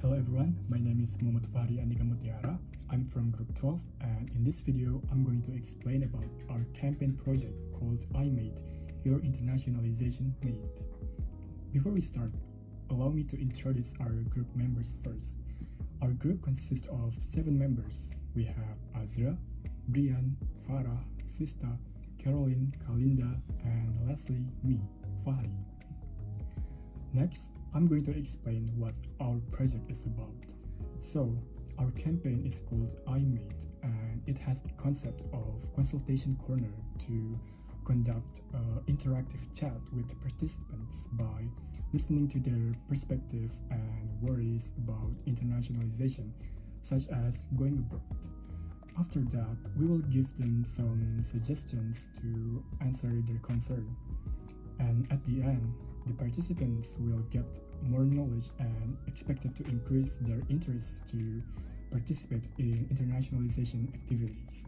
Hello everyone, my name is Muhammad Fahri Andika Mutiara. I'm from Group 12 and in this video I'm going to explain about our campaign project called iMate, Your Internationalization Mate. Before we start, allow me to introduce our group members first. Our group consists of 7 members. We have Azra, Brian, Farah, Sista, Caroline, Kalinda, and lastly, me, Fahri. Next, I'm going to explain what our project is about. So, our campaign is called iMate and it has a concept of consultation corner to conduct interactive chat with participants by listening to their perspective and worries about internationalization, such as going abroad. After that, we will give them some suggestions to answer their concern. And at the end, the participants will get more knowledge and expected to increase their interest to participate in internationalization activities.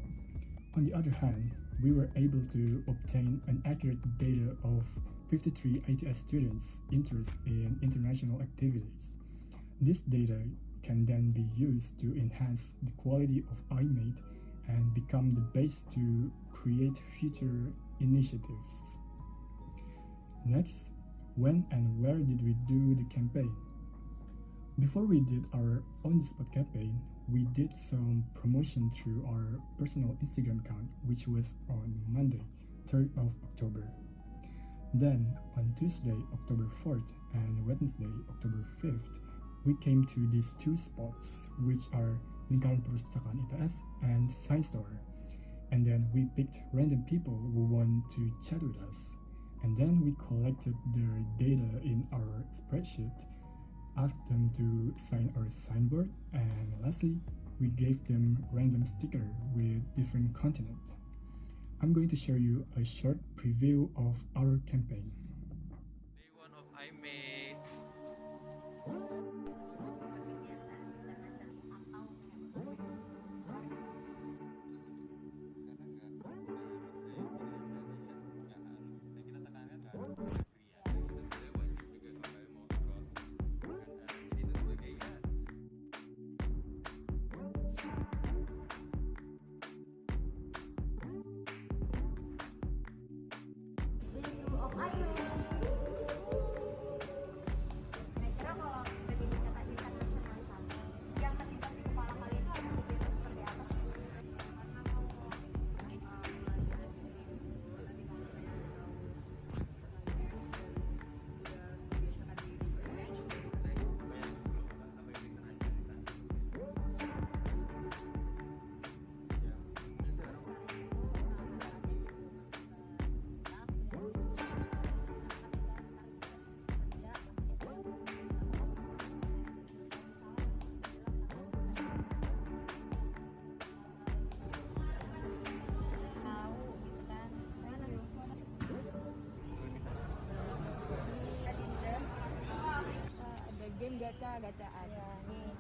On the other hand, we were able to obtain an accurate data of 53 ITS students' interest in international activities. This data can then be used to enhance the quality of iMate and become the base to create future initiatives. Next, when and where did we do the campaign? Before we did our on-the-spot campaign, we did some promotion through our personal Instagram account, which was on Monday, 3rd of October. Then, on Tuesday, October 4th, and Wednesday, October 5th, we came to these 2 spots, which are Lingkaran Perpustakaan ITS and Science Store. And then we picked random people who want to chat with us. And then we collected their data in our spreadsheet, asked them to sign our signboard, and lastly, we gave them random sticker with different content. I'm going to show you a short preview of our campaign. Day 1 of iMate. Game gacaan. Ya, nih.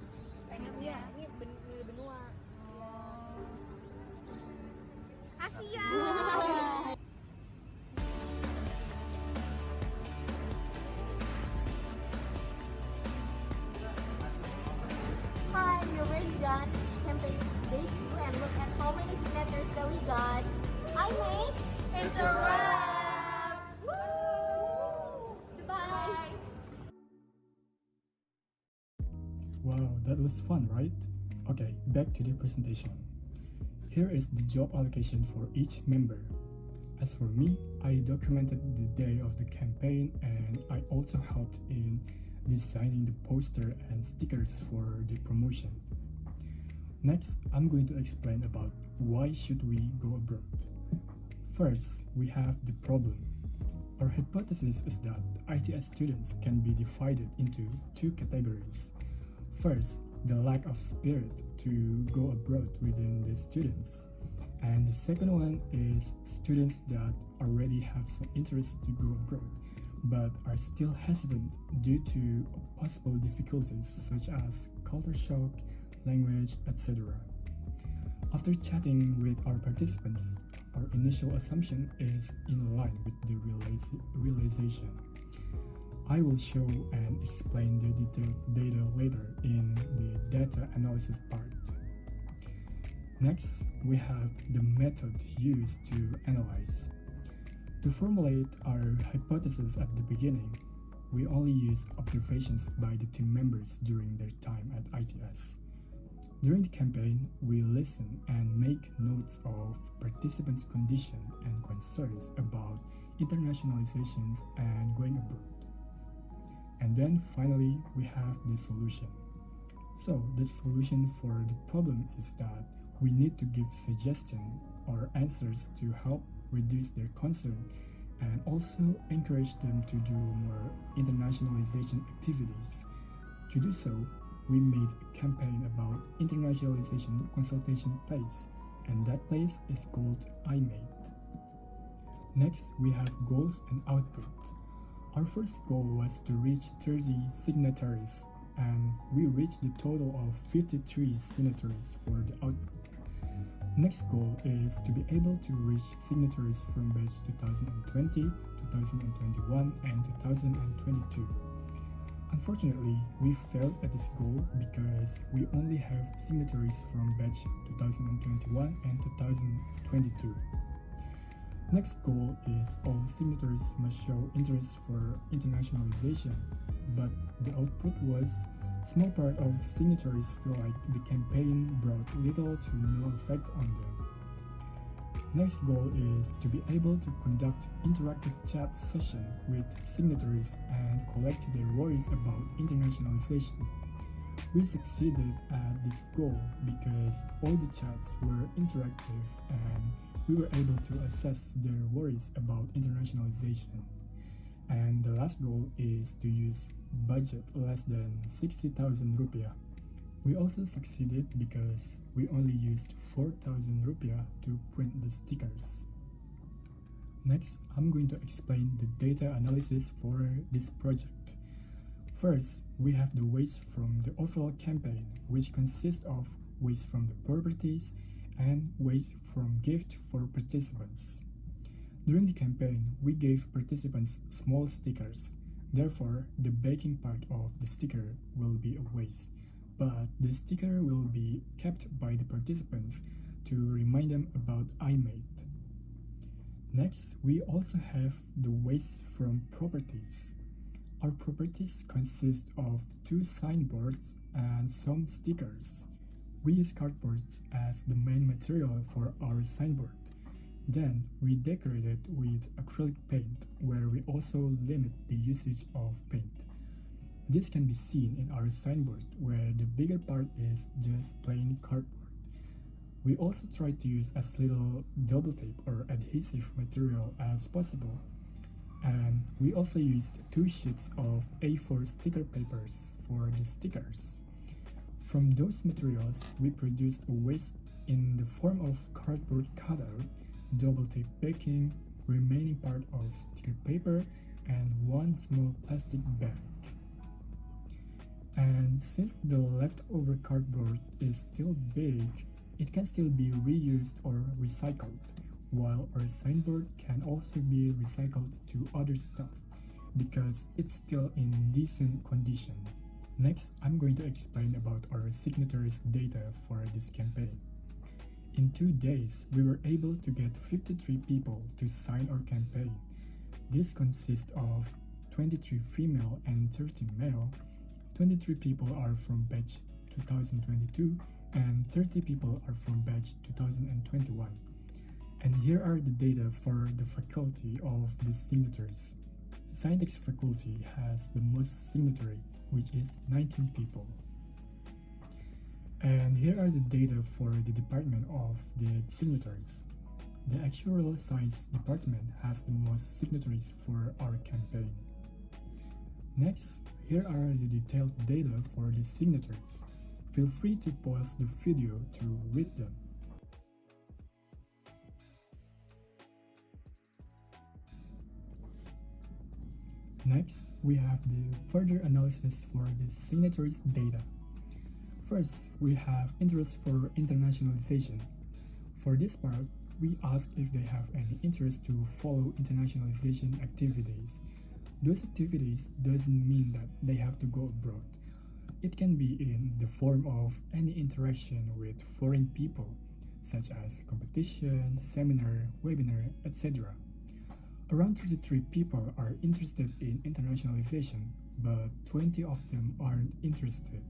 Pengennya ini milih benua. Asia. Hi, we're already done campaign day 2 and look at how many signatures that we got. iMate, it's a wrap. Woo! Goodbye. Wow, that was fun, right? Okay, back to the presentation. Here is the job allocation for each member. As for me, I documented the day of the campaign and I also helped in designing the poster and stickers for the promotion. Next, I'm going to explain about why should we go abroad. First, we have the problem. Our hypothesis is that ITS students can be divided into 2 categories. First, the lack of spirit to go abroad within the students. And the second one is students that already have some interest to go abroad, but are still hesitant due to possible difficulties such as culture shock, language, etc. After chatting with our participants, our initial assumption is in line with the realization. I will show and explain the detailed data later in the data analysis part. Next, we have the method used to analyze. To formulate our hypothesis at the beginning, we only use observations by the team members during their time at ITS. During the campaign, we listen and make notes of participants' condition and concerns about internationalizations and going abroad. And then finally, we have the solution. So the solution for the problem is that we need to give suggestions or answers to help reduce their concern and also encourage them to do more internationalization activities. To do so, we made a campaign about internationalization consultation place, and that place is called iMate. Next, we have goals and output. Our first goal was to reach 30 signatories, and we reached the total of 53 signatories for the output. Next goal is to be able to reach signatories from batch 2020, 2021, and 2022. Unfortunately, we failed at this goal because we only have signatories from batch 2021 and 2022. Next goal is all signatories must show interest for internationalization, but the output was small part of signatories feel like the campaign brought little to no effect on them. Next goal is to be able to conduct interactive chat session with signatories and collect their worries about internationalization. We succeeded at this goal because all the chats were interactive and we were able to assess their worries about internationalization. And the last goal is to use budget less than 60,000 rupiah. We also succeeded because we only used 4,000 rupiah to print the stickers. Next, I'm going to explain the data analysis for this project. First, we have the waste from the overall campaign, which consists of waste from the properties and waste from gift for participants. During the campaign, we gave participants small stickers. Therefore, the backing part of the sticker will be a waste, but the sticker will be kept by the participants to remind them about iMate. Next, we also have the waste from properties. Our properties consist of 2 signboards and some stickers. We use cardboard as the main material for our signboard. Then we decorate it with acrylic paint, where we also limit the usage of paint. This can be seen in our signboard, where the bigger part is just plain cardboard. We also try to use as little double tape or adhesive material as possible. And we also used 2 sheets of A4 sticker papers for the stickers. From those materials, we produced a waste in the form of cardboard cutout, double tape backing, remaining part of sticker paper, and 1 small plastic bag. And since the leftover cardboard is still big, it can still be reused or recycled, while our signboard can also be recycled to other stuff because it's still in decent condition. Next, I'm going to explain about our signatories data for this campaign. In 2 days, we were able to get 53 people to sign our campaign. This consists of 23 female and 30 male. 23 people are from batch 2022 and 30 people are from batch 2021. And here are the data for the faculty of the signatories. Scientix faculty has the most signatory, which is 19 people. And here are the data for the department of the signatories. The actuarial science department has the most signatories for our campaign. Next, here are the detailed data for the signatories. Feel free to pause the video to read them. Next, we have the further analysis for the signatories data. First, we have interest for internationalization. For this part, we ask if they have any interest to follow internationalization activities. Those activities doesn't mean that they have to go abroad. It can be in the form of any interaction with foreign people, such as competition, seminar, webinar, etc. Around 33 people are interested in internationalization, but 20 of them aren't interested.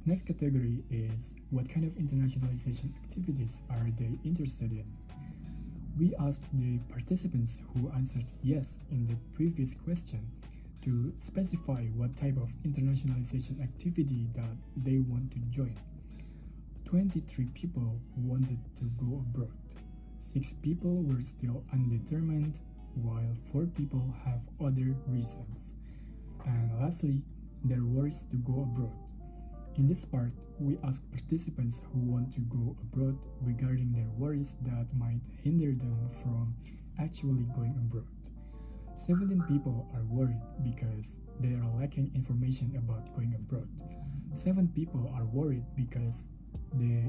Next category is what kind of internationalization activities are they interested in? We asked the participants who answered yes in the previous question to specify what type of internationalization activity that they want to join. 23 people wanted to go abroad. 6 people were still undetermined, while 4 people have other reasons. And lastly, there were worries to go abroad. In this part, we ask participants who want to go abroad regarding their worries that might hinder them from actually going abroad. 17 people are worried because they are lacking information about going abroad. 7 people are worried because the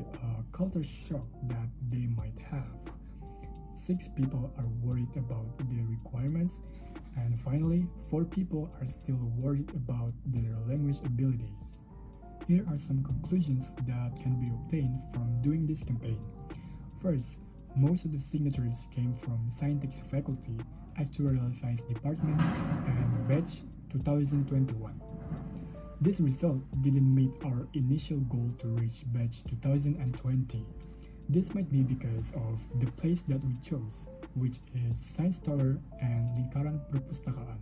culture shock that they might have. 6 people are worried about the requirements. And finally, 4 people are still worried about their language abilities. Here are some conclusions that can be obtained from doing this campaign. First, most of the signatories came from Scientific Faculty, Actuarial Science Department, and Batch 2021. This result didn't meet our initial goal to reach Batch 2020. This might be because of the place that we chose, which is Science Tower and Lingkaran Perpustakaan,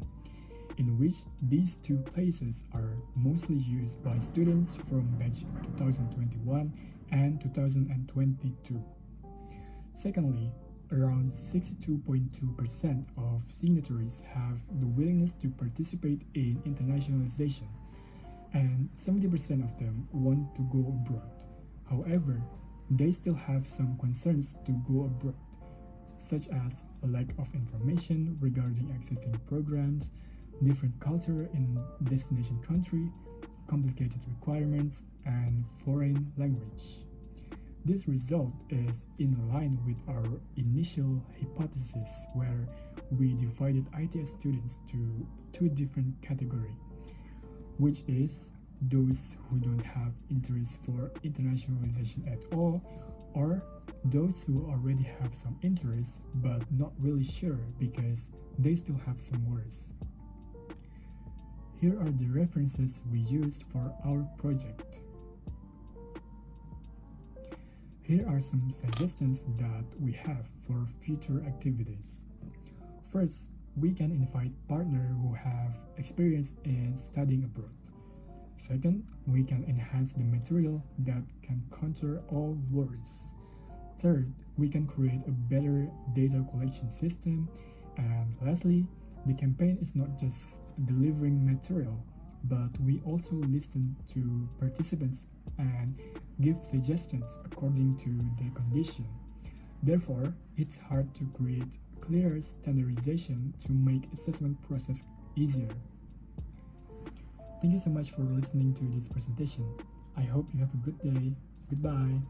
in which these two places are mostly used by students from batch 2021 and 2022. Secondly, around 62.2% of signatories have the willingness to participate in internationalization, and 70% of them want to go abroad. However, they still have some concerns to go abroad, such as a lack of information regarding accessing programs, different culture in destination country, complicated requirements, and foreign language. This result is in line with our initial hypothesis where we divided ITS students to 2 different categories, which is those who don't have interest for internationalization at all, or those who already have some interest but not really sure because they still have some worries. Here are the references we used for our project. Here are some suggestions that we have for future activities. First, we can invite partners who have experience in studying abroad. Second, we can enhance the material that can counter all worries. Third, we can create a better data collection system. And lastly, the campaign is not just delivering material, but we also listen to participants and give suggestions according to their condition. Therefore, it's hard to create clear standardization to make assessment process easier. Thank you so much for listening to this presentation. I hope you have a good day. Goodbye.